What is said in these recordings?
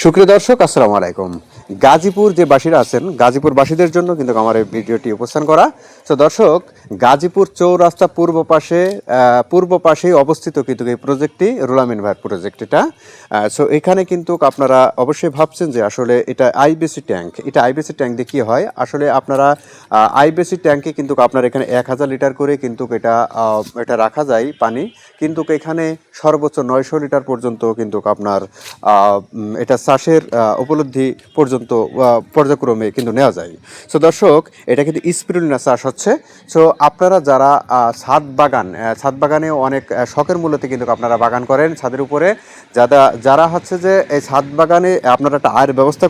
সুপ্রিয় দর্শক, আসসালামু আলাইকুম। গাজীপুর যে বাসীরা আছেন, গাজীপুর বাসীদের জন্য কিন্তু আমার এই ভিডিওটি উপস্থান করা। তো দর্শক, গাজীপুর চৌরাস্তা পূর্ব পাশেই অবস্থিত কিন্তু এই প্রজেক্টটি, রুল আমিন ভাইয়ের প্রজেক্ট এটা। সো এখানে কিন্তু আপনারা অবশ্যই ভাবছেন যে আসলে এটা আইবিসি ট্যাঙ্ক। এটা আইবিসি ট্যাঙ্ক দিয়ে কী হয়? আসলে আপনারা আইবিসি ট্যাঙ্কে কিন্তু আপনার এখানে 1000 লিটার করে কিন্তু এটা রাখা যায় পানি, কিন্তু এখানে সর্বোচ্চ 900 লিটার পর্যন্ত কিন্তু আপনার এটা চাষের উপলব্ধি পর্যন্ত পর্যায়ক্রমে কিন্তু নেওয়া যায়। সো দর্শক, এটা কিন্তু স্পিরুলিনা চাষ হচ্ছে। সো আপনারা যারা ছাদ বাগানে অনেক শখের মূল্যতে কিন্তু আপনারা বাগান করেন ছাদের উপরে, যারা হচ্ছে যে এই ছাদ বাগানে আপনারা একটা আয়ের ব্যবস্থা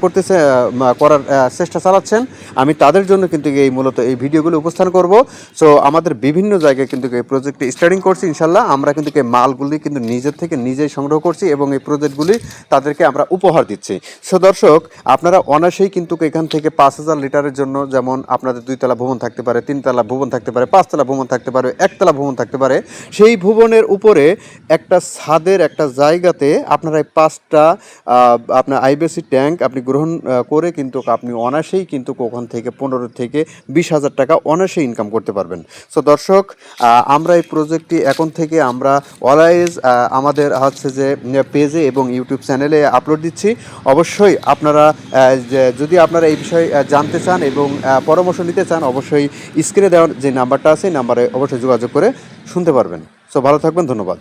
করার চেষ্টা চালাচ্ছেন, আমি তাদের জন্য কিন্তু মূলত এই ভিডিওগুলো উপস্থান করব। সো আমাদের বিভিন্ন জায়গায় কিন্তু এই প্রজেক্টটি স্টার্টিং করছি। ইনশাল্লাহ আমরা কিন্তু এই মালগুলি কিন্তু নিজের থেকে নিজেই সংগ্রহ করছি এবং এই প্রজেক্টগুলি তাদেরকে আমরা উপহার দিচ্ছি। সো দর্শক, আপনারা অনায়াসেই কিন্তু এখান থেকে 5000 লিটারের জন্য, যেমন আপনাদের 2 তলা ভবন থাকতে পারে, 3 তলা ভবন থাকতে পারে, 5 তলা ভবন থাকতে পারে, 1 তলা ভবন থাকতে পারে, সেই ভবনের উপরে একটা ছাদের একটা জায়গাতে আপনারা এই 5টা আপনার আইবিসি ট্যাঙ্ক আপনি গ্রহণ করে কিন্তু আপনি অনায়াসেই কিন্তু ওখান থেকে 15 থেকে 20,000 টাকা অনায়াসেই ইনকাম করতে পারবেন। সো দর্শক, আমরা এই প্রজেক্টটি এখন থেকে আমরা অলওয়েজ আমাদের হচ্ছে যে পেজে এবং ইউটিউব চ্যানেলে আপলোড দিচ্ছি। অবশ্যই আপনারা যদি আপনারা এই বিষয়ে জানতে চান এবং পরামর্শ নিতে চান, অবশ্যই স্ক্রিনে দেওয়ার যে নাম্বারটা আছে এই নাম্বারে অবশ্যই যোগাযোগ করে শুনতে পারবেন। সো ভালো থাকবেন, ধন্যবাদ।